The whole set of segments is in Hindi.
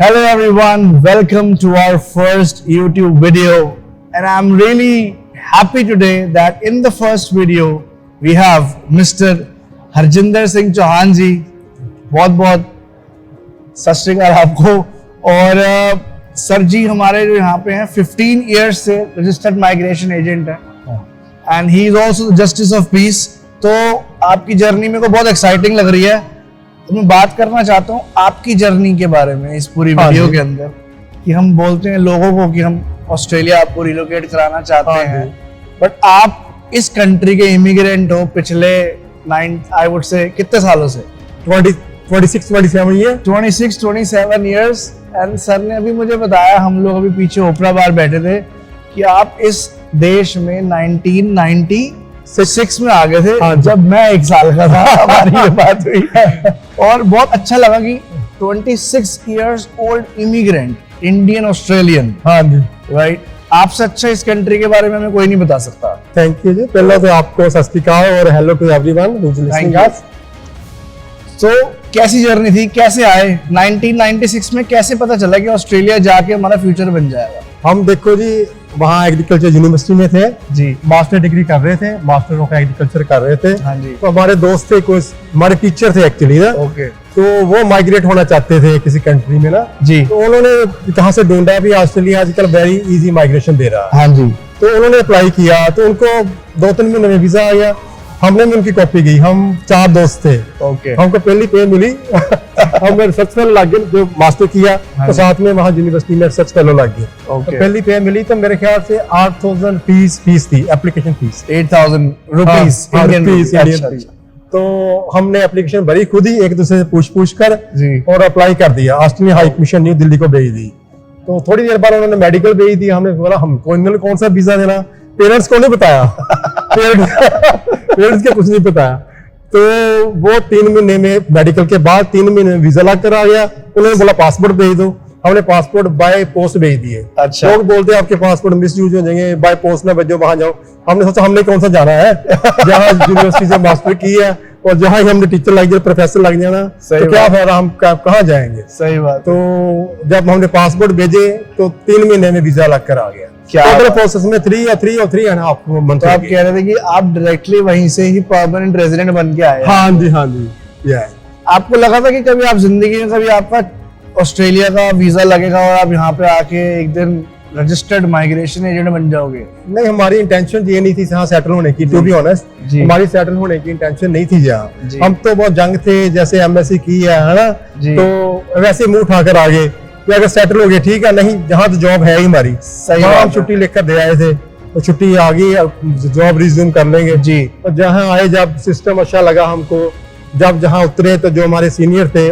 Hello everyone, welcome to our first YouTube video, and I'm really happy today that in the first video we have Mr. Harjinder Singh Chauhan जी. बहुत बहुत सत श्री अकाल आपको. और सर जी हमारे जो यहाँ पे हैं 15 years से रजिस्टर्ड माइग्रेशन एजेंट है and he is also justice of peace. तो आपकी जर्नी मेरे को बहुत एक्साइटिंग लग रही है. तो मैं बात करना चाहता हूँ आपकी जर्नी के बारे में इस पूरी वीडियो के अंदर, कि हम बोलते हैं लोगों को कि हम ऑस्ट्रेलिया आपको रिलोकेट कराना चाहते हैं, बट आप इस कंट्री के इमिग्रेंट हो पिछले आई वुड से कितने सालों से? 26-27 years. एंड सर ने अभी मुझे बताया, हम लोग अभी पीछे ओपरा बार बैठे थे, कि आप इस देश में 1996 में आ गए थे, जब मैं 1 साल का था. हमारी ये बात हुई और बहुत अच्छा लगा कि 26 years old immigrant, Indian Australian. हाँ जी, राइट. आपसे अच्छा इस कंट्री के बारे में हमें कोई नहीं बता सकता. Thank you ji. पहले तो आपको सत श्री अकाल और hello to everyone who is listening us. तो कैसी जर्नी थी, कैसे आए 1996 में? कैसे पता चला कि ऑस्ट्रेलिया जाके हमारा फ्यूचर बन जाएगा? हम देखो जी वहाँ एग्रीकल्चर यूनिवर्सिटी में थे जी, मास्टर डिग्री कर रहे थे, मास्टर ऑफ एग्रीकल्चर कर रहे थे. हाँ जी. तो हमारे दोस्त थे, कुछ हमारे टीचर थे एक्चुअली ना. ओके. तो वो माइग्रेट होना चाहते थे किसी कंट्री में ना जी. तो उन्होंने कहाँ से ढूंढा भी ऑस्ट्रेलिया आजकल वेरी इजी माइग्रेशन दे रहा है. हाँ जी. तो उन्होंने अप्लाई किया, तो उनको 2-3 महीने में वीजा आ गया. हमने भी उनकी कॉपी की. हम 4 दोस्त थे. ओके. हमको पहली पे मिली. हम रिसर्च फेलो लग गए, जो मास्टर किया तो साथ में वहाँ यूनिवर्सिटी में रिसर्च फेलो लग गए. तो पहली पे मिली तो मेरे ख्याल से 8,000 फीस थी, एप्लीकेशन फीस 8,000 रुपीस इंडियन. तो हमने एप्लीकेशन भरी खुद ही, एक दूसरे से पूछ कर और अप्लाई कर दिया. Australia high commission new Delhi को भेज दी. तो थोड़ी देर बाद उन्होंने मेडिकल भेज दी. हमने बोला हमको इन्होंने कौन सा वीजा देना, पेरेंट्स को नहीं बताया. पेरेंट्स को कुछ नहीं बताया. तो वो 3 महीने में मेडिकल के बाद 3 महीने में वीजा लग कर आ गया. उन्होंने बोला पासपोर्ट भेज दो. हमने पासपोर्ट बाय पोस्ट भेज दिए. अच्छा. लोग बोलते हैं आपके पासपोर्ट मिस यूज हो जाएंगे, बाय पोस्ट ना भेजो, वहां जाओ. हमने सोचा हमने कौन सा जाना है, जहाँ यूनिवर्सिटी से मास्टर की है और जहाँ ही हमने टीचर लग जाए, प्रोफेसर लग जाना, तो क्या फायदा, हम कहाँ जाएंगे. सही बात. तो जब हमने पासपोर्ट भेजे तो 3 महीने में वीजा लग कर आ गया. टोटल प्रोसेस में 3.5 मंथ. तो आप कह रहे थे कि आप डायरेक्टली वहीं से ही परमानेंट रेजिडेंट बन के आए? हाँ जी, हाँ जी. आपको लगा था कि कभी आप जिंदगी में कभी आपका ऑस्ट्रेलिया का वीजा लगेगा और आप यहाँ पे आके एक दिन रजिस्टर्ड माइग्रेशन एजेंट बन जाओगे? नहीं, हमारी इंटेंशन ये नहीं थी यहाँ सेटल होने की. टू बी ऑनेस्ट, हमारी सेटल होने की इंटेंशन नहीं थी यहाँ. हम तो बहुत जंग थे, जैसे एमएससी की है ना, तो वैसे मुंह उठाकर आ गए कि अगर सेटल हो गए ठीक है, नहीं जहाँ तो जॉब है ही हमारी. सही. हम छुट्टी लेकर दे आए थे, तो छुट्टी आ गई, जॉब रिज्यूम कर लेंगे जी. और जहाँ आए, जब सिस्टम अच्छा लगा हमको, जब जहाँ उतरे तो जो हमारे सीनियर थे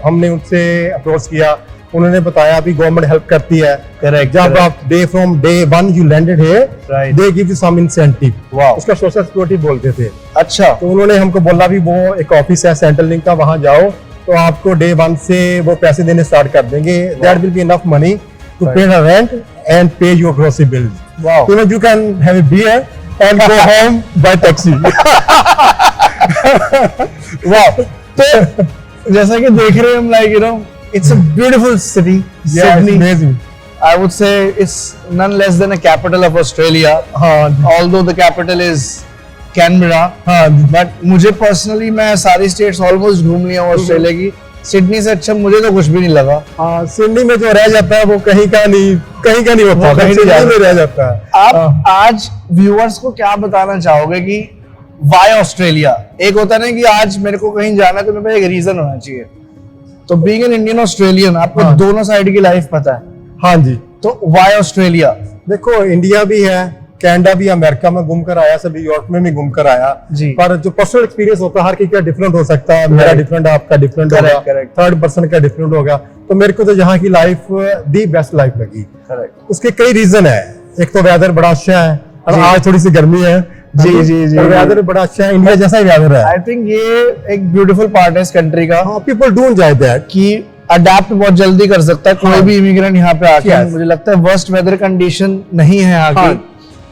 हमने उनसे अप्रोच किया. उन्होंने बताया भी गवर्नमेंट हेल्प करती है. करेक्ट. जब आप from day 1 you landed here, they give you some incentive. उसका सोशल सिक्योरिटी बोलते थे. अच्छा. तो उन्होंने हमको बोला भी वो एक ऑफिस है सेंट्रल लिंक का, वहां जाओ तो आपको डे 1 से वो पैसे देने स्टार्ट कर देंगे. That will be enough money to pay the rent and pay your grocery bills. Wow. You can have a beer and go home by taxi. वाह. तो जैसा कि देख रहे हैं हम, like you know, it's a beautiful city. Yeah, Sydney. it's amazing. I would say it's none less than a capital of Australia. Although the capital is Canberra. But मुझे personally, मैं सारी states almost घूम लिया हूँ ऑस्ट्रेलिया की. सिडनी से अच्छा मुझे तो कुछ भी नहीं लगा. हाँ, सिडनी में जो रह जाता है वो कहीं का नहीं होता, कहीं में रह जाता है. आप आज व्यूअर्स को क्या बताना चाहोगे कि वाई ऑस्ट्रेलिया? एक होता है ना कि आज मेरे को कहीं जाना है तो मेरे पास एक रीजन होना चाहिए. तो बीइंग एन इंडियन ऑस्ट्रेलियन, आपको दोनों साइड की लाइफ पता है. हाँ जी. तो वाई ऑस्ट्रेलिया? देखो, इंडिया भी है, कनाडा भी, अमेरिका में घूम कर आया, सभी यूरोप में भी घूम कर आया जी. पर जो पर्सनल एक्सपीरियंस होता है हर किसी का डिफरेंट हो सकता है. मेरा डिफरेंट, आपका डिफरेंट होगा, थर्ड पर्सन का डिफरेंट होगा. तो मेरे को तो यहाँ की लाइफ दी बेस्ट लाइफ लगी. उसके कई रीजन है. एक तो वेदर बड़ा अच्छा है, आज थोड़ी सी गर्मी है जी. वेदर बड़ा अच्छा है, इंडिया जैसा ही वेदर है. आई थिंक ये एक ब्यूटीफुल पार्ट है इस कंट्री का. पीपल डू एंजॉय दैट कि अडेप्ट बहुत जल्दी कर सकता है कोई भी इमिग्रेंट यहाँ पे आके. मुझे लगता है वर्स्ट वेदर कंडीशन नहीं है यहाँ की,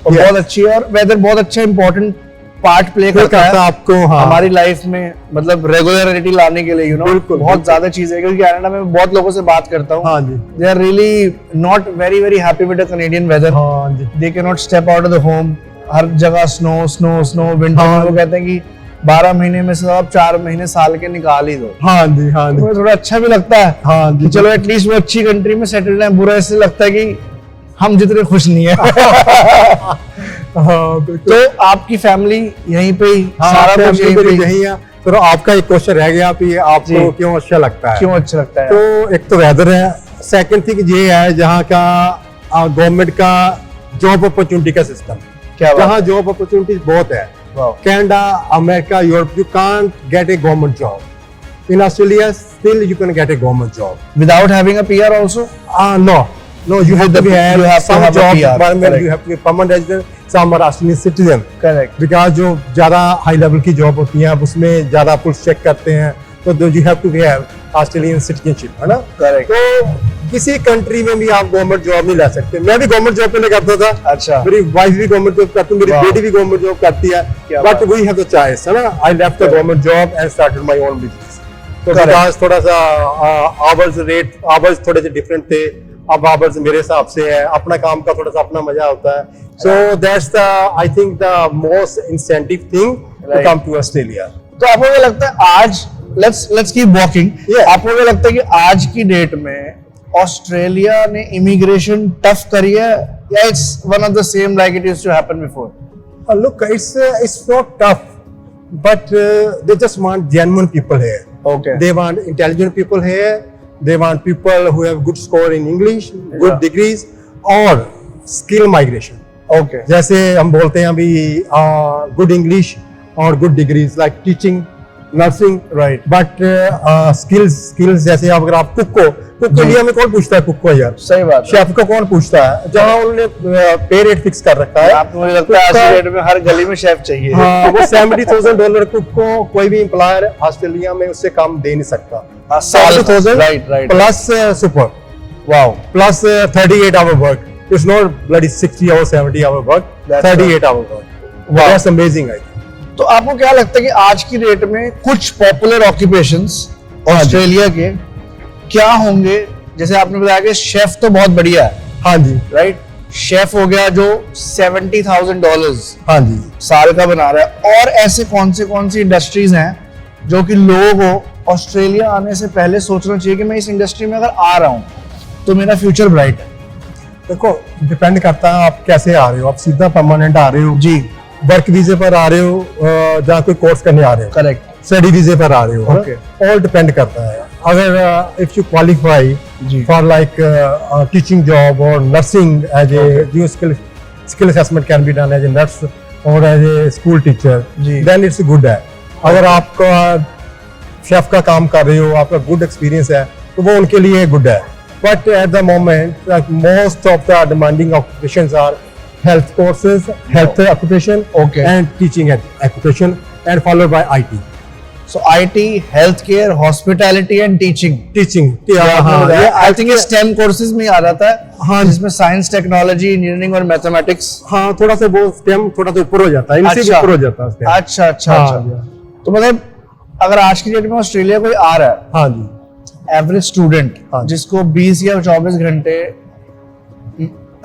और बहुत अच्छी है. और वेदर बहुत अच्छा इंपॉर्टेंट पार्ट प्ले करता है आपको, हाँ, हमारी लाइफ में, मतलब रेगुलरिटी लाने के लिए, यू नो, बहुत ज्यादा चीज है। क्योंकि कनाडा में बहुत लोगों से बात करता हूँ, हाँ जी, they are really not very very happy with the Canadian weather. हाँ जी, they can not step out of the home, हर जगह स्नो स्नो स्नो, विंटर में वो कहते हैं कि 12 महीने में से आप 4 महीने साल के निकाल ही दो। हाँ जी, हाँ जी, तो थोड़ा अच्छा भी लगता है, हाँ जी, चलो एटलीस्ट वो अच्छी कंट्री में सेटल्ड है। बुरा इससे लगता है कि हम जितने खुश नहीं है। हाँ, तो आपकी फैमिली यहीं पे ही, हाँ, सारा कुछ यहीं है। तो आपका एक क्वेश्चन रह गया कि आपको क्यों अच्छा लगता है? क्यों अच्छा लगता है? तो एक तो वेदर है, सेकंड थिंग ये है जहाँ का गवर्नमेंट का जॉब अपॉर्चुनिटी का सिस्टम, जहाँ जॉब अपॉर्चुनिटीज बहुत है। Canada, America, Europe, you can't get A government job. In Australia still you can get A government job without having a PR also? No, you have to have some have a jobs, PR, environment, correct. you have to be permanent resident, some are Australian citizen. Correct. Because जो ज़्यादा हाई लेवल की जॉब होती हैं, अब उसमें ज़्यादा पुलिस चेक करते हैं, तो you have to have Australian citizenship, है ना? Correct. तो किसी कंट्री में भी आप गवर्नमेंट जॉब नहीं ले सकते। मैं भी गवर्नमेंट जॉब पहले करता था, अच्छा, मेरी वाइफ भी गवर्नमेंट जॉब करती है, मेरी बेटी भी गवर्नमेंट जॉब करती है, but we have the choice, है ना? I left the government job and started my own business. तो बिकॉज थोड़ा सा आवर्स थोड़े से डिफरेंट थे, अब आवर्स मेरे हिसाब से है, अपना काम का थोड़ा सा अपना मजा होता है। So that's the I think the most incentive thing to come to Australia. तो आपको क्या लगता है आज, लेट्स कीप वॉकिंग, आपको क्या लगता है कि आज की डेट में ऑस्ट्रेलिया ने इमिग्रेशन टफ करी है, या it's one of the same like it used to happen before? Look, it's not tough, but they just want genuine people here. Okay. They want intelligent people here. They want people who have good score in English, good degrees, और skill migration. Okay. जैसे हम बोलते हैं अभी good English और good degrees like teaching, nursing, Right. but skills जैसे अगर आप कुक इंडिया में कौन पूछता है कुक को यार? सही बात है। शेफ को कौन पूछता है? जहाँ उन्होंने पे रेट फिक्स कर रखा है, आपको मुझे लगता है आज की डेट में हर गली में शेफ चाहिए। हाँ, वो $70,000 कुक को कोई भी एम्प्लॉयर ऑस्ट्रेलिया में उससे कम दे नहीं सकता। 70,000 right. Plus super, wow, plus 38 hour work, it's not bloody 60 hour 70 hour work, 38 hour work. That's amazing. तो आपको क्या लगता है कि आज की डेट में कुछ पॉपुलर ऑक्यूपेशंस ऑस्ट्रेलिया के क्या होंगे? जैसे आपने बताया कि शेफ तो बहुत बढ़िया है, हाँ जी, राइट? शेफ हो गया जो $70,000 हाँ जी, साल का बना रहा है। और ऐसे कौन सी इंडस्ट्रीज हैं जो कि लोगों को ऑस्ट्रेलिया आने से पहले सोचना चाहिए कि मैं इस इंडस्ट्री में अगर आ रहा हूँ तो मेरा फ्यूचर ब्राइट है? देखो, डिपेंड करता है आप कैसे आ रहे हो। आप सीधा परमानेंट आ रहे हो जी, वर्क वीजे पर आ रहे हो, जहाँ कोई कोर्स करने आ रहे हो, करेक्ट, स्टडी वीजे पर आ रहे हो, Okay. ऑल डिपेंड करता है। अगर if you qualify for like teaching job और nursing as a skill assessment can be done as a nurse और as a school teacher, then it's good है। अगर आपका शेफ का काम कर रहे हो, आपका गुड एक्सपीरियंस है, तो वो उनके लिए गुड है। But at the moment most of the demanding occupations are health courses, health occupation, Okay. and teaching occupation, and followed by IT. So IT, healthcare, hospitality and teaching. Teaching, I think ये STEM courses में आ जाता है, हाँ, जिसमें साइंस, टेक्नोलॉजी, इंजीनियरिंग और मैथमेटिक्स। हाँ, थोड़ा सा वो STEM थोड़ा सा ऊपर हो जाता है, इनसे भी ऊपर हो जाता है STEM। अच्छा अच्छा हाँ, अच्छा। तो मतलब अगर आज की डेट में ऑस्ट्रेलिया कोई आ रहा है, हाँ जी, एवरेज स्टूडेंट, हाँ, जिसको 20 या 24 घंटे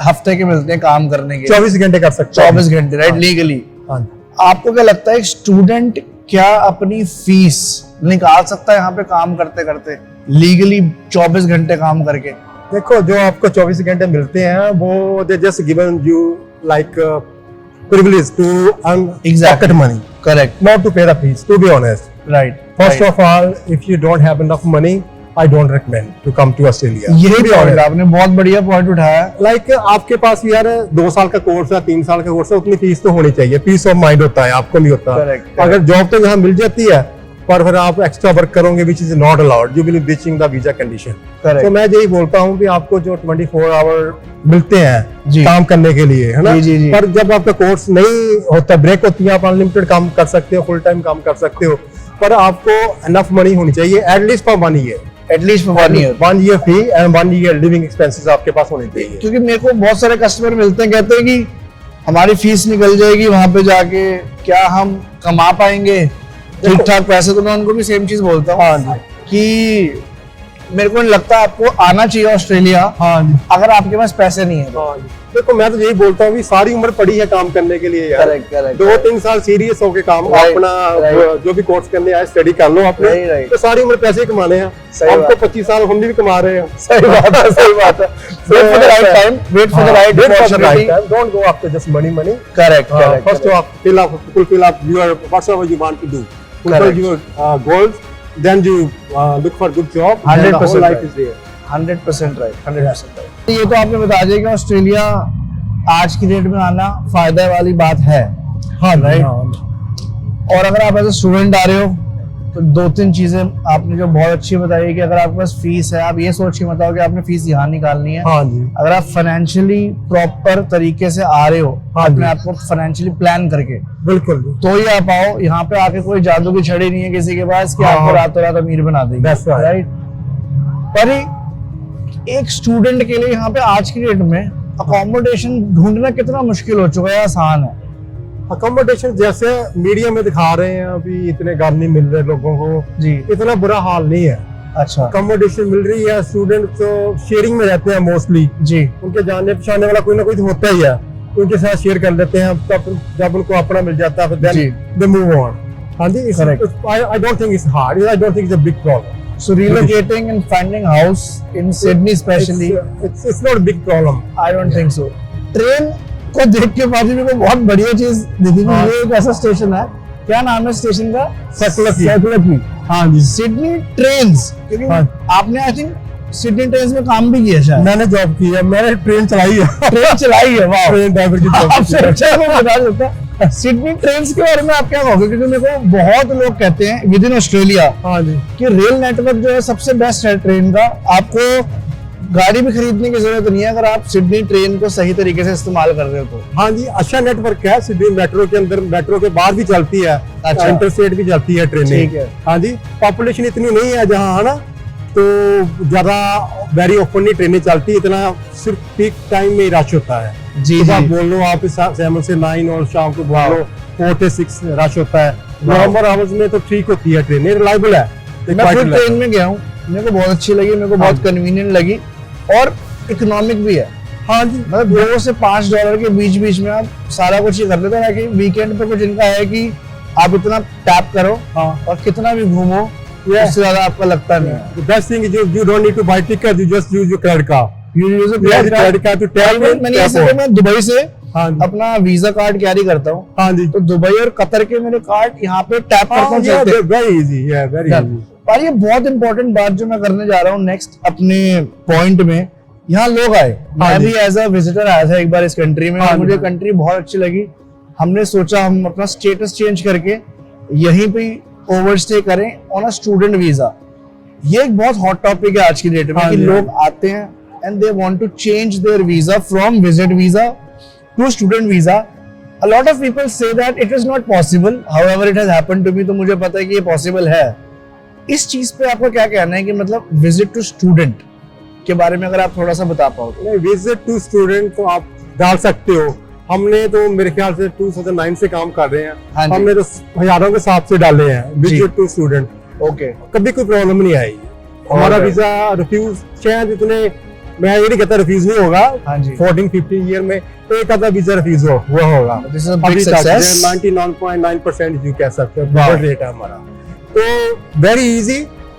हफ्ते के मिलते हैं काम करने के, 24 घंटे कर सकते हैं, 24 घंटे, राइट, लीगली, हाँ, आपको क्या लगता है स्टूडेंट क्या अपनी फीस निकाल सकता है यहाँ पे काम करते करते, लीगली 24 घंटे काम करके? देखो, जो आपको 24 घंटे मिलते हैं वो they just given you like privilege to earn pocket money, correct, not to pay the fees, to be honest, right? First of all, if you don't have enough money, I don't recommend to come to Australia. यही भी पॉइंट आपने बहुत बढ़िया पॉइंट उठाया। लाइक आपके पास यार 2 साल का कोर्स है, 3 साल का कोर्स है, उतनी फीस तो होनी चाहिए, पीस ऑफ माइंड होता है, आपको नहीं होता। Correct. अगर जॉब तो यहाँ मिल जाती है, पर फिर आप एक्स्ट्रा वर्क करोगे which is not allowed, you will be breaching the visa condition. तो मैं यही बोलता हूँ कि आपको जो 24 आवर मिलते हैं काम करने के लिए, है ना, जी। पर जब आपका कोर्स नहीं होता, ब्रेक होती है, आप अनलिमिटेड काम कर सकते हो, फुल टाइम काम कर सकते हो, पर आपको इनफ मनी होनी चाहिए at least for 1 year, at least for 1 year, 1 year fee and 1 year living expenses आपके पास होने चाहिए। क्योंकि मेरे को बहुत सारे कस्टमर मिलते हैं, कहते हैं कि हमारी फीस निकल जाएगी वहां पे जाके, क्या हम कमा पाएंगे ठीक ठाक पैसे? तो मैं उनको भी सेम चीज बोलता हूँ हाँ कि मेरे को नहीं लगता आपको आना चाहिए ऑस्ट्रेलिया हाँ जी, अगर आपके पास पैसे नहीं है तो। हाँ जी। देखो मैं तो यही बोलता हूँ, सारी उम्र पड़ी है काम करने के लिए यार। Correct, correct, 2-3 साल सीरियस होके काम Right, अपना right. जो भी कोर्स करने आए स्टडी कर लो अपने, Right, right. तो सारी उम्र पैसे कमाने हैं। सही हम तो बात। 25 साल हम भी कमा रहे हैं। सही बात है, सही बात है। Wait for the right time, wait for the right opportunity. Don't go after just money. Correct, correct. First correct. off, fulfill up your whatever you want to do. Fulfill Correct. your goals, then you look for good job. Then the 100% whole life right. is there. 100% right, 100% right. ये तो आपने बता दिया कि ऑस्ट्रेलिया आज की डेट में आना फायदे वाली बात है। हाँ Right. हाँ। और अगर आप एज ए स्टूडेंट आ रहे हो तो 2-3 चीजें आपने जो बहुत अच्छी बताई कि अगर आपके पास फीस है, आप ये सोच के मत आओ कि आपने फीस यहाँ निकालनी है। हाँ जी, अगर आप फाइनेंशियली प्रॉपर तरीके से आ रहे हो, हाँ अपने जी। आप को फाइनेंशियली प्लान करके, बिल्कुल। तो ही आप आओ। यहाँ पे आके कोई जादू की छड़ी नहीं है किसी के पास कि हाँ। आपको रातों रात अमीर बना देगी। That's right. राइट। पर एक स्टूडेंट के लिए यहाँ पे आज की डेट में अकोमोडेशन ढूंढना कितना मुश्किल हो चुका है, आसान है? अकोमोडेशन जैसे मीडिया में दिखा रहे हैं अभी इतने घर नहीं मिल रहे लोगों को, जी। इतना बुरा हाल नहीं है। अच्छा। अकोमोडेशन मिल रही है, स्टूडेंट तो शेयरिंग में रहते हैं मोस्टली। जी। उनके जाने पहचाने वाला कोई ना कोई तो होता ही है, उनके साथ शेयर कर लेते हैं। तब जब उनको अपना मिल जाता है जी। दे मूव ऑन। हाँ जी, I don't think it's hard, I don't think it's a big problem. So relocating and finding house in Sydney especially, it's not a big problem. I don't think so. Train को देख के बाद मेरे को बहुत बढ़िया चीज दिखी कि हाँ। ये एक ऐसा स्टेशन है, क्या नाम है स्टेशन का? सर्कुलर। हाँ जी, सिडनी ट्रेन्स। क्योंकि हाँ। आपने आई थिंक सिडनी ट्रेन्स में काम भी किया शायद। मैंने जॉब की है, मैंने ट्रेन चलाई है। ट्रेन चलाई है, वाह। ट्रेन ड्राइवर की जॉब आपसे अच्छा मैं बता सकता हूँ। सिडनी ट्रेन्स के बारे में आप क्या कहोगे? क्योंकि मेरे को बहुत लोग कहते हैं विद इन ऑस्ट्रेलिया हाँ जी, कि रेल नेटवर्क जो है सबसे बेस्ट है ट्रेन का। आपको गाड़ी भी खरीदने की जरूरत नहीं है अगर आप सिडनी ट्रेन को सही तरीके से इस्तेमाल कर रहे हो तो। हाँ जी, अच्छा नेटवर्क है सिडनी मेट्रो के अंदर, मेट्रो के बाहर भी चलती है, अच्छा। इंटरस्टेट भी चलती है ट्रेनें। ठीक है। हाँ जी, पॉपुलेशन इतनी नहीं है जहाँ, है ना, तो ज्यादा वेरी ओपनली ट्रेनें चलती है, इतना सिर्फ पीक टाइम में रश होता है। जी, सुबह जी। बोल लो आप 7 से 9 और शाम को बोल लो 4 से 6 रश होता है। वाह। नॉर्मल आवर्स में तो ठीक होती है ट्रेनें, रिलायबल है। मैं खुद ट्रेन में गया हूँ, मेरे को बहुत अच्छी लगी, मेरे को बहुत कन्वीनियंट लगी और इकोनॉमिक भी है। हाँ जी, मतलब $2 से $5 के बीच बीच में आप सारा कुछ ही कर लेते हैं। कि वीकेंड पे कुछ इनका है कि आप इतना टैप करो और कितना भी घूमो, उससे ज्यादा आपका लगता नहीं है। the best thing is you don't need to buy ticket, you just use your credit card. You use a Yeah, credit credit card to tap card। it, मैंने tap ऐसे on. तो मैं दुबई से हाँ जी, अपना वीजा कार्ड कैरी करता हूँ, हाँ जी, तो दुबई और कतर के मेरे कार्ड यहाँ पे टैप करता हूँ, चलते हैं। very easy, yeah, very easy. और ये बहुत इंपॉर्टेंट बात जो मैं करने जा रहा हूँ नेक्स्ट अपने पॉइंट में, यहाँ लोग आए, मैं जी। भी एज अ विजिटर आया था एक बार इस कंट्री में, हाँ और जी, मुझे हाँ। कंट्री बहुत अच्छी लगी। हमने सोचा हम अपना स्टेटस चेंज करके यहीं पे ओवरस्टे करें ऑन अ स्टूडेंट वीजा। ये एक बहुत हॉट टॉपिक है आज की डेट में हाँ कि जी, लोग आते हैं and they want to change their visa from visit visa to student visa. A lot of people say that it is not possible, however it has happened to me, तो मुझे पता है कि ये पॉसिबल है। इस चीज पे आपका क्या कहना है कि मतलब विजिट टू स्टूडेंट के बारे में अगर आप थोड़ा सा बता पाओ? नहीं, विजिट टू स्टूडेंट तो आप डाल सकते हो। हमने तो मेरे ख्याल से 2009 से काम कर रहे हैं, हाँ जी। हमने तो हजारों के हिसाब से डाले हैं विजिट टू स्टूडेंट। ओके। कभी कोई प्रॉब्लम नहीं आई। हमारा Alright. वीजा रिफ्यूज शायद इतने, मैं ये नहीं कहता रिफ्यूज नहीं होगा, हाँ जी। 14-15 ईयर में एक आधा वीजा रिफ्यूज हुआ होगा। This is a big अभी तक success. 99.9% यू कह सकते हो, Wow. बहुत रेट है हमारा। तो very easy,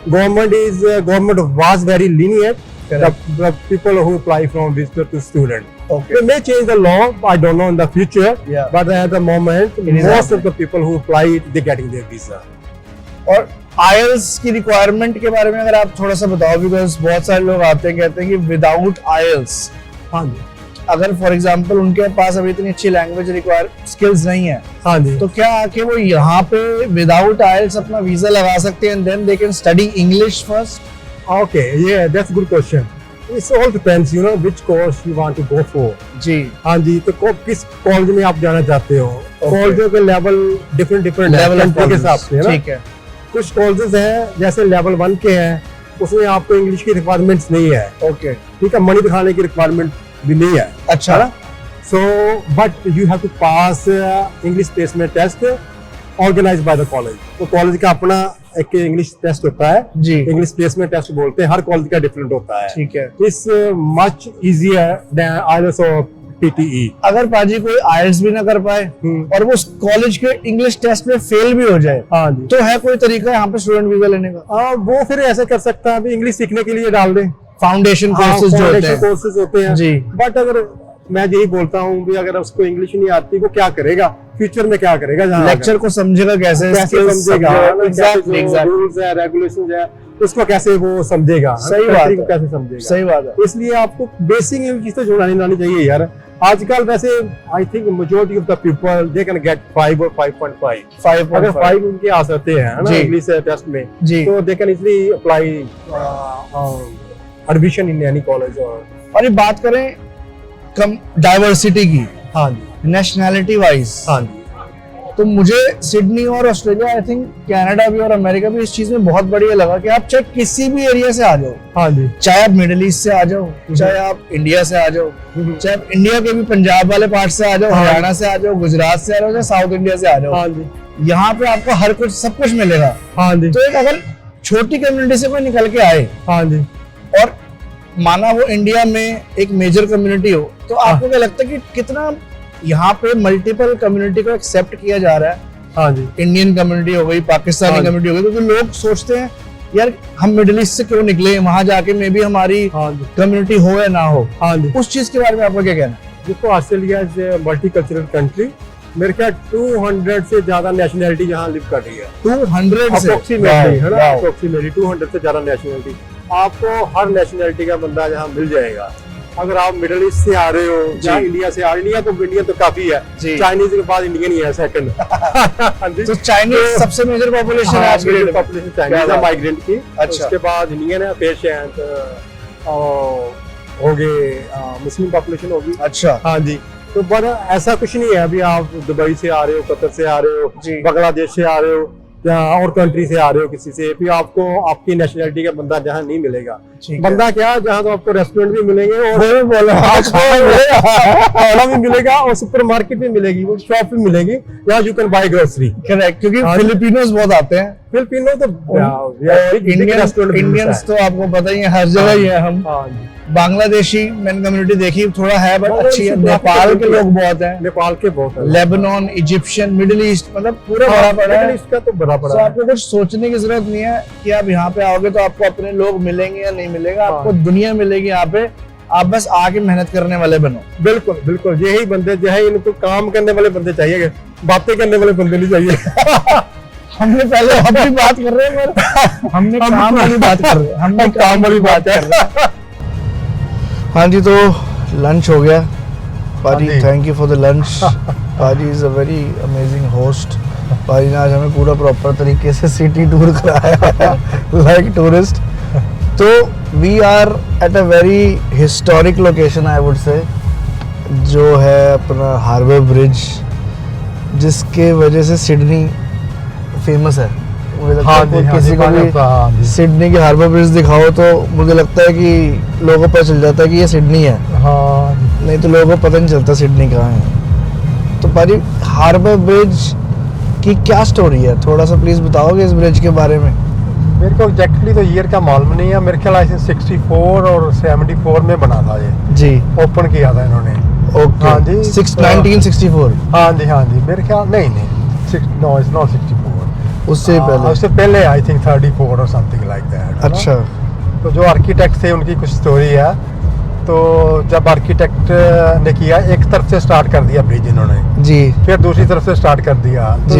government was very lenient, the people who apply from visitor to student. Okay. They may change the law, I don't know in the future, Yeah. but at the moment It is most happening. of the people who apply it, they getting their visa. और IELTS की रिक्वायरमेंट के बारे में अगर आप थोड़ा सा बताओ, बिकॉज बहुत सारे लोग आते हैं कहते हैं कि विदाउट IELTS, हाँ जी, अगर फॉर एग्जांपल उनके पास अभी इतनी अच्छी लैंग्वेज रिक्वायर स्किल्स नहीं है, हाँ जी, तो क्या आके वो यहाँ पे विदाउट IELTS अपना वीजा लगा सकते हैं, then they can study English first? okay, yeah, that's a good question. It all depends, you know, which course you want to go for. जी। हाँ जी, तो किस कॉलेज में आप जाना चाहते हो? कॉलेजों के लेवल डिफरेंट लेवल के हिसाब से है ना। ठीक है। कुछ कॉलेजेस हैं जैसे लेवल 1 के हैं, उसमें आपको इंग्लिश की रिक्वायरमेंट्स नहीं है। ओके। ठीक है, मनी दिखाने की रिक्वायरमेंट भी नहीं है। अच्छा। है ना? So, but you have to pass English placement test organized by the college. तो कॉलेज का अपना एक इंग्लिश टेस्ट होता है जी, इंग्लिश प्लेसमेंट टेस्ट बोलते हैं, हर कॉलेज का डिफरेंट होता है। ठीक है। इस मच इजियर देन IELTS और PTE। अगर पाजी कोई आईएलटीएस भी ना कर पाए और वो कॉलेज के इंग्लिश टेस्ट में फेल भी हो जाए, हाँ जी, तो है कोई तरीका यहाँ पे स्टूडेंट वीजा लेने का? वो फिर ऐसे कर सकता है, अभी इंग्लिश सीखने के लिए डाल दें, फाउंडेशन कोर्सेज जो होते हैं, कोर्सेज होते हैं जी। बट अगर मैं यही बोलता हूँ भी अगर उसको इंग्लिश नहीं आती वो क्या करेगा, फ्यूचर में क्या करेगा, जहाँ लेक्चर को समझेगा कैसे, समझेगा, एग्जैक्टली रूल्स है, रेगुलेशन है, उसको कैसे वो समझेगा, सही बात है, कैसे समझेगा, सही बात है। इसलिए आपको बेसिक इंग्लिश तो जोड़ानी लानी चाहिए यार। आजकल वैसे I think majority of the people they can get 5 और 5.5 अगर 5 उनके आ सकते हैं ना इंग्लिश टेस्ट में जी, तो they can easily apply admission in any college. और ये बात करें कम डाइवर्सिटी की, हाँ जी, नेशनैलिटी वाइज, हाँ जी, तो मुझे सिडनी और ऑस्ट्रेलिया, आई थिंक कनाडा भी और अमेरिका भी इस चीज में बहुत बढ़िया लगा कि आप चाहे किसी भी एरिया से आ जाओ, हाँ जी, चाहे आप मिडिल ईस्ट से आ जाओ, चाहे आप इंडिया से आ जाओ, चाहे आप इंडिया के भी पंजाब वाले पार्ट से आ जाओ, हरियाणा से आ जाओ, गुजरात से आ जाओ, चाहे साउथ इंडिया से आ जाओ, हाँ जी, यहाँ पे आपको हर कुछ सब कुछ मिलेगा। हाँ जी, तो एक अगर छोटी कम्युनिटी से कोई निकल के आए, हाँ जी, और माना वो इंडिया में एक मेजर कम्युनिटी हो, तो आपको क्या लगता है कि कितना यहाँ पे मल्टीपल कम्युनिटी को एक्सेप्ट किया जा रहा है? हाँ जी, इंडियन कम्युनिटी हो गई, पाकिस्तानी कम्युनिटी हो गई, क्योंकि लोग सोचते हैं यार हम मिडिल ईस्ट से क्यों निकले, वहां जाके मे भी हमारी कम्युनिटी हो या ना हो। हाँ जी, उस चीज के बारे में आपका क्या कहना है? देखो Australia is a multicultural country, मेरे ख्याल 200 से ज्यादा नेशनैलिटी यहाँ लिव कर रही है, 200 से अप्रोक्सीमेटली है ना, अप्रोक्सीमेटली 200 से ज्यादा नेशनैलिटी, आपको हर नेशनैलिटी का बंदा यहाँ मिल जाएगा। अगर आप मिडिल ईस्ट से आ रहे हो या इंडिया से आ रहे हो, इंडिया तो काफी है, चाइनीज के बाद इंडियन ही है सेकंड। तो चाइनीज सबसे मेजर पॉपुलेशन है आज के डेट में, पॉपुलेशन चाइनीज है माइग्रेंट की, अच्छा, उसके बाद इंडियन है, फिर शायद हो गए मुस्लिम पॉपुलेशन होगी। अच्छा, हाँ जी, तो बड़ा ऐसा कुछ नहीं है, अभी आप दुबई से आ रहे हो, कतर से आ रहे हो, बांग्लादेश से आ रहे हो या और कंट्री से आ रहे हो किसी से, फिर आपको आपकी नेशनैलिटी का बंदा जहाँ नहीं मिलेगा। बंदा क्या, जहाँ तो आपको रेस्टोरेंट भी मिलेंगे और खाना भी मिलेगा और सुपर मार्केट भी मिलेगी, वो शॉप भी मिलेगी, यहाँ you can buy grocery. Correct, क्योंकि फिलिपिनोज बहुत आते हैं, फिलिपिनो तो इंडियंस तो आपको पता ही है हर जगह ही है। हम बांग्लादेशी मैन कम्युनिटी देखी थोड़ा है बट अच्छी है, नेपाल के लोग बहुत हैं, नेपाल के बहुत है, लेबनान, इजिप्शियन, मिडिल ईस्ट, मतलब पूरा बड़ा पड़ा है, इसका तो बड़ा पड़ा है। आपको कुछ सोचने की जरूरत नहीं है कि आप यहाँ पे आओगे तो आपको अपने लोग मिलेंगे या नहीं मिलेगा, आपको दुनिया मिलेगी यहाँ पे, आप बस आके मेहनत करने वाले बनो। बिल्कुल बिल्कुल, यही बंदे जो है, इनको काम करने वाले बंदे चाहिए, बातें करने वाले बंदे नहीं चाहिए। हमने पहले अपनी बात कर रहे हैं, हमने काम वाली बात कर रहे हैं, हमने काम वाली बात कर रहे हैं। हाँ जी, तो लंच हो गया पाजी, thank you for the lunch. Paaji is a very amazing host. पाजी ने आज हमें पूरा प्रॉपर तरीके से सिटी टूर कराया लाइक टूरिस्ट। तो we are at a very historic location I would say, जो है अपना हार्बर ब्रिज, जिसके वजह से सिडनी फेमस है। मुझे लगता है किसी को भी सिडनी की हार्बर ब्रिज दिखाओ तो मुझे लगता है कि लोगों को पता चल जाता है कि ये सिडनी है, नहीं तो लोगों को पता नहीं चलता सिडनी कहाँ है। तो पाजी, हार्बर ब्रिज की क्या स्टोरी है, थोड़ा सा प्लीज बताओगे इस ब्रिज के बारे में? मेरे को एग्जैक्टली तो ईयर का मालूम नहीं है, मेरे ख्याल 64 और 74 में बना था ये जी, ओपन किया था इन्होंने। ओके, हाँ जी, 1964। हाँ जी, हाँ जी, मेरे ख्याल नहीं, नो इट्स नॉट 64, उससे पहले आई थिंक 34 और समथिंग लाइक दैट। अच्छा, तो जो आर्किटेक्ट थे उनकी कुछ स्टोरी है। तो जब आर्किटेक्ट ने किया, एक तरफ से स्टार्ट कर दिया ब्रिज इन्होंने जी, फिर दूसरी तरफ से स्टार्ट कर दिया, तो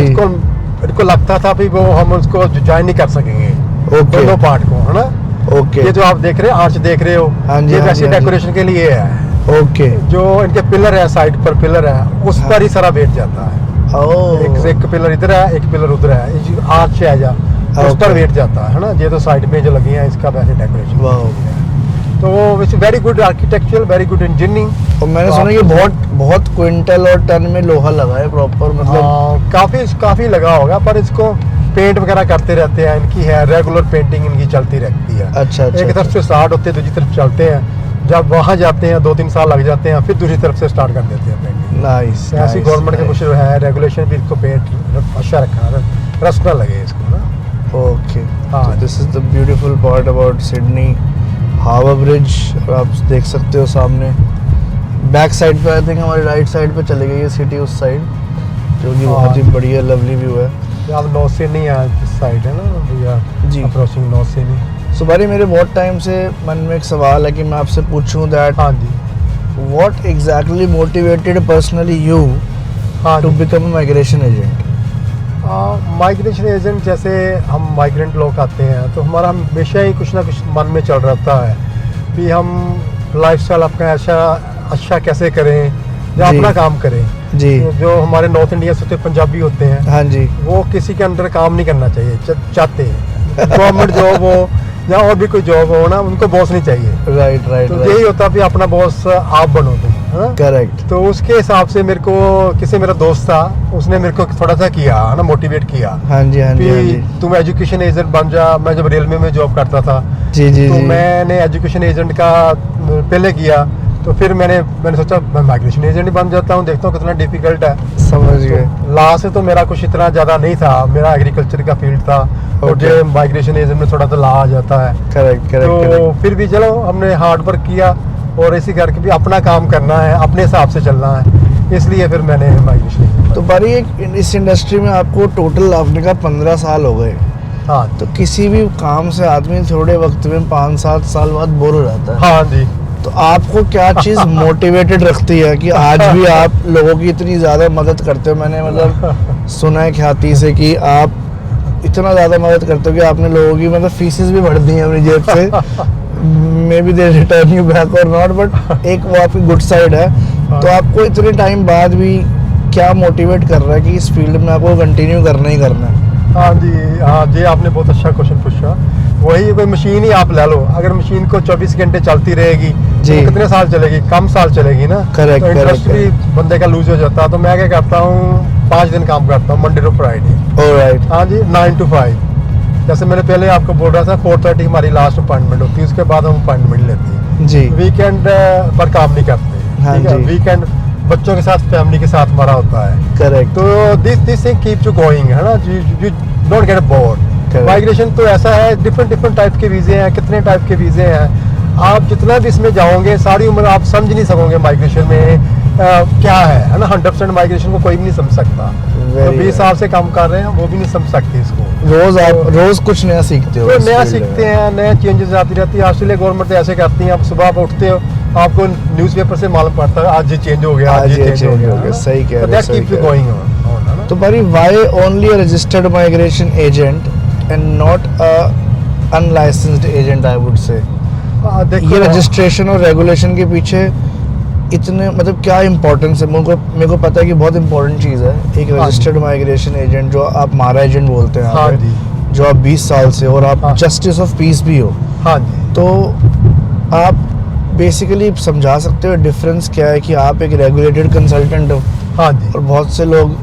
इनको लगता था भी वो हम उसको ज्वाइन नहीं कर सकेंगे दोनों पार्ट को, है ना। ओके, ये जो आप देख रहे हैं, आर्च देख रहे हो, ये वैसे डेकोरेशन के लिए है। ओके, जो इनके पिलर है, साइड पर पिलर है, उस पर ही सारा बैठ जाता है। एक पिलर इधर है, एक पिलर उधर है, आर्च है जा, उस पर बैठ जाता है ना। ये तो साइड में जो लगी है, इसका वैसे डेकोरेशन। तो very good architecture, very good engineering. और मैंने सुना कि बहुत क्विंटल और टन में लोहा लगा है प्रॉपर, मतलब काफी लगा होगा, पर इसको पेंट वगैरह करते रहते हैं, इनकी है रेगुलर पेंटिंग इनकी चलती रहती है। अच्छा, एक तरफ से स्टार्ट होते हैं, दूसरी तरफ चलते हैं, जब वहाँ जाते हैं 2-3 साल लग जाते हैं, फिर दूसरी तरफ से स्टार्ट कर देते हैं पेंटिंग। नाइस। ऐसी गवर्नमेंट के कुछ है रेगुलेशन भी, इसको पेंट अच्छा रखा है, रस्ट ना लगे इसको ना। ओके, हाँ। This is the beautiful part about Sydney Harbour Bridge. आप देख सकते हो सामने बैक साइड पे, आई थिंक हमारी राइट साइड पे चली गई है सिटी उस साइड, जो कि बहुत ही बढ़िया लवली व्यू है। आप नॉर्थ से नहीं है, इस साइड है ना भैया जी। अप्रोचिंग नॉर्थ से नहीं। सो भाई मेरे बहुत टाइम से मन में एक सवाल है कि मैं आपसे पूछूं दैट हाँ जी। What exactly motivated personally you हाँ to become a migration agent? Migration agent, जैसे हम माइग्रेंट लोग आते हैं तो हमारा हमेशा ही कुछ ना कुछ मन में चल रहता है कि हम लाइफस्टाइल अपना ऐसा अच्छा कैसे करें या जी। अपना काम करें। जी। जो हमारे नॉर्थ इंडिया से होते पंजाबी होते हैं, हाँ जी। वो किसी के अंडर काम नहीं करना चाहिए, चाहते हैं गवर्नमेंट जॉब हो या और भी कोई जॉब हो ना, उनको बॉस नहीं चाहिए। राइट राइट तो यही होता है अपना बॉस आप बनो तुम, है ना? करेक्ट। तो उसके हिसाब से मेरे को किसी मेरा दोस्त था, उसने मेरे को थोड़ा सा किया है ना, मोटिवेट किया हाँ जी हाँ जी हाँ जी। कि तुम एजुकेशन एजेंट बन जा। मैं जब रेलवे में जॉब करता था जी जी तो जी। मैंने एजुकेशन एजेंट का पहले किया, तो फिर मैंने सोचा मैं माइग्रेशन एजेंट ही बन जाता हूँ, देखता हूँ कितना डिफिकल्ट है। समझ गए। तो ला से तो मेरा कुछ इतना ज़्यादा नहीं था, मेरा एग्रीकल्चर का फील्ड था और Okay. जो माइग्रेशन एजेंट में थोड़ा तो ला आ जाता है। करेक्ट तो करेक्ट। फिर भी चलो हमने हार्ड वर्क किया और इसी करके भी अपना काम करना है, अपने हिसाब से चलना है, इसलिए फिर मैंने माइग्रेशन। तो बारी इस इंडस्ट्री में आपको टोटल आपने कहा 15 साल हो गए, हाँ तो किसी भी काम से आदमी थोड़े वक्त में 5-7 साल बाद बोर हो जाता है। हाँ जी। तो आपको क्या चीज़ मोटिवेटेड रखती है कि आज भी आप लोगों की इतनी ज़्यादा मदद करते हो? मैंने मतलब सुना है ख्याति से कि आप इतना ज़्यादा मदद करते हो कि आपने लोगों की मतलब फीसेस भी भर दी हैं अपनी जेब से। May be they return you back और नॉट, बट एक वो आपकी गुड साइड है। तो आपको इतने टाइम बाद भी क्या मोटिवेट कर रहा है कि इस फील्ड में आपको कंटिन्यू करना ही करना है? हाँ जी, आपने बहुत अच्छा क्वेश्चन पूछा। वही कोई मशीन ही आप ले लो, अगर मशीन को 24 घंटे चलती रहेगी जी। तो कितने साल चलेगी? कम साल चलेगी ना। Correct, तो इंटरेस्ट correct, भी बंदे का लूज हो जाता है। तो मैं क्या करता हूँ, 5 दिन काम करता हूँ, मंडे टू फ्राइडे। ऑलराइट। हाँ जी, 9 to 5। जैसे मैंने पहले आपको बोल रहा था 4:30 हमारी लास्ट अपॉइंटमेंट होती है, उसके बाद हम अपॉइंटमेंट लेते हैं। जी। वीकेंड पर काम नहीं करते। हाँ ठीक है, जी। वीकेंड बच्चों के साथ, फैमिली के साथ हमारा होता है। करेक्ट। तो this thing keep you going, है ना, you don't get bored. Correct. Migration तो ऐसा है, डिफरेंट टाइप के वीज़े हैं, कितने टाइप के वीज़े हैं। आप जितना भी इसमें जाओगे सारी उम्र आप समझ नहीं सकोगे माइग्रेशन में क्या है ना। 100% माइग्रेशन को कोई भी नहीं समझ सकता। तो 20 साल से काम कर रहे हैं वो भी नहीं समझ सकते इसको। रोज आप रोज कुछ नया सीखते हो? तो इस नया फील्ड में? सीखते हैं, नए चेंजेस आती रहती है। ऑस्ट्रेलिया गवर्नमेंट तो ऐसे करती है, आप सुबह आप उठते हो, आपको न्यूज़पेपर से मालूम पड़ता है आज ये चेंज हो गया, आज आज ये ये चेंज हो गया। सही कह रहे हो, दैट सही कीप यू कह रहे हो। गोइंग ऑन, है ना। तो भाई why only a registered migration agent and not a unlicensed agent? I would से ये रजिस्ट्रेशन और रेगुलेशन के पीछे इतने मतलब क्या इम्पोर्टेंस है? मेरे को पता है कि बहुत इंपॉर्टेंट चीज़ है एक हाँ रजिस्टर्ड माइग्रेशन एजेंट, जो आप मारा एजेंट बोलते हैं हाँ यहाँ पे, जी। जो आप 20 साल से और आप हाँ। जस्टिस ऑफ पीस भी हो। हाँ जी। तो आप बेसिकली समझा सकते हो डिफरेंस क्या है कि आप एक रेगुलेटेड कंसल्टेंट हो हाँ जी। और बहुत से लोग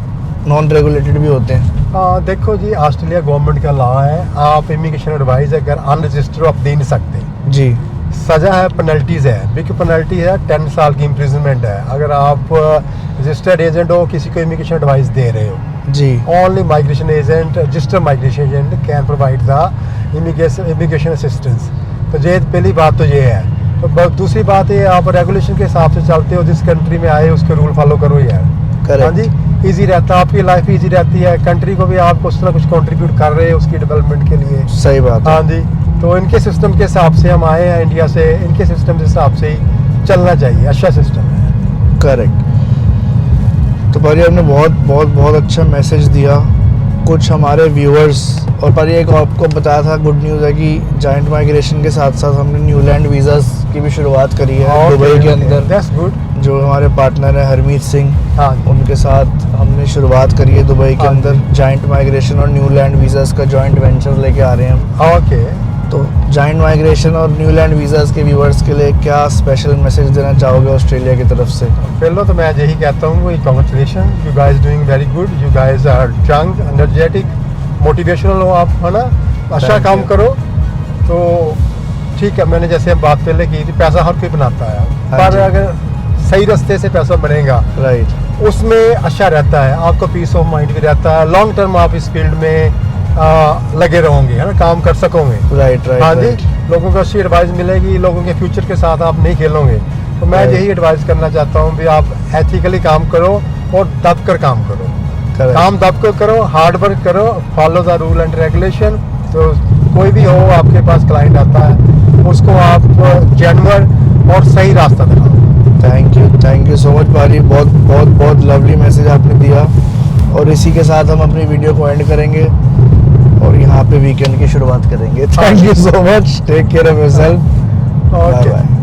नॉन रेगुलेटेड भी होते हैं। देखो जी, ऑस्ट्रेलिया गवर्नमेंट का लॉ है, आप इमिग्रेशन एडवाइस अगर अनरजिस्टर्ड आप दे नहीं सकते। जी। सज़ा है, पेनल्टीज़ है। बिग पेनल्टी है, 10 साल की इम्प्रिजनमेंट है अगर आप रजिस्टर्ड एजेंट हो, किसी को इमिग्रेशन एडवाइस दे रहे हो। जी। Only migration agent, registered migration agent can provide the immigration assistance. तो ये पहली बात तो ये है। तो दूसरी बात ये, आप रेगुलेशन के हिसाब से चलते हो, जिस कंट्री में आए उसके रूल फॉलो करो यार। Correct. हाँ जी, इजी रहता है, आपकी लाइफ इजी रहती है, कंट्री को भी आप कुछ ना कुछ कंट्रीब्यूट कर रहे हैं उसकी डेवलपमेंट के लिए। सही बात है। हाँ जी। तो इनके सिस्टम के हिसाब से हम आए हैं इंडिया से, इनके सिस्टम के हिसाब से ही चलना चाहिए, अच्छा सिस्टम है। करेक्ट। तो भाई आपने बहुत अच्छा मैसेज दिया कुछ हमारे व्यूअर्स। और पर एक आपको बताया था, गुड न्यूज़ है कि जॉइंट माइग्रेशन के साथ साथ हमने न्यूलैंड वीज़ास की भी शुरुआत करी है दुबई के अंदर। That's good. जो हमारे पार्टनर है हरमीत सिंह, हाँ उनके साथ हमने शुरुआत करी है दुबई के हाँ अंदर। जॉइंट माइग्रेशन और न्यूलैंड वीज़ास का जॉइंट वेंचर लेके आ रहे हैं हम। ओके। तो जॉइंट माइग्रेशन और न्यूलैंड वीज़ास के व्यूअर्स के लिए क्या स्पेशल मैसेज देना चाहोगे ऑस्ट्रेलिया की तरफ से? पहले तो मैं यही कहता हूँ, congratulation, you guys doing very good, you guys are young, energetic, motivational हो आप, है ना। अच्छा Thank काम you. करो तो ठीक है, मैंने जैसे हम बात पहले की थी, पैसा हर कोई बनाता है, हाँ पर जी। अगर सही रास्ते से पैसा बनेगा राइट, उसमें अच्छा रहता है, आपको पीस ऑफ माइंड भी रहता है, लॉन्ग टर्म आप इस फील्ड में लगे रहोगे, है ना, काम कर सकोगे। राइट, राइट, हाँ जी, राइट। लोगों को अच्छी एडवाइस मिलेगी, लोगों के फ्यूचर के साथ आप नहीं खेलोगे। तो मैं Right. यही एडवाइस करना चाहता हूँ भी आप एथिकली काम करो और दब कर काम करो। Correct. काम दब कर करो, हार्ड वर्क करो, follow the rule and regulation. तो कोई भी हो आपके पास क्लाइंट आता है, उसको आप जेन्युइन और सही रास्ता दिखाओ। थैंक यू सो मच भाई, बहुत बहुत बहुत लवली मैसेज आपने दिया। और इसी के साथ हम अपनी वीडियो को एंड करेंगे और यहाँ पे वीकेंड की शुरुआत करेंगे। Thank you so much, take care of yourself, bye bye.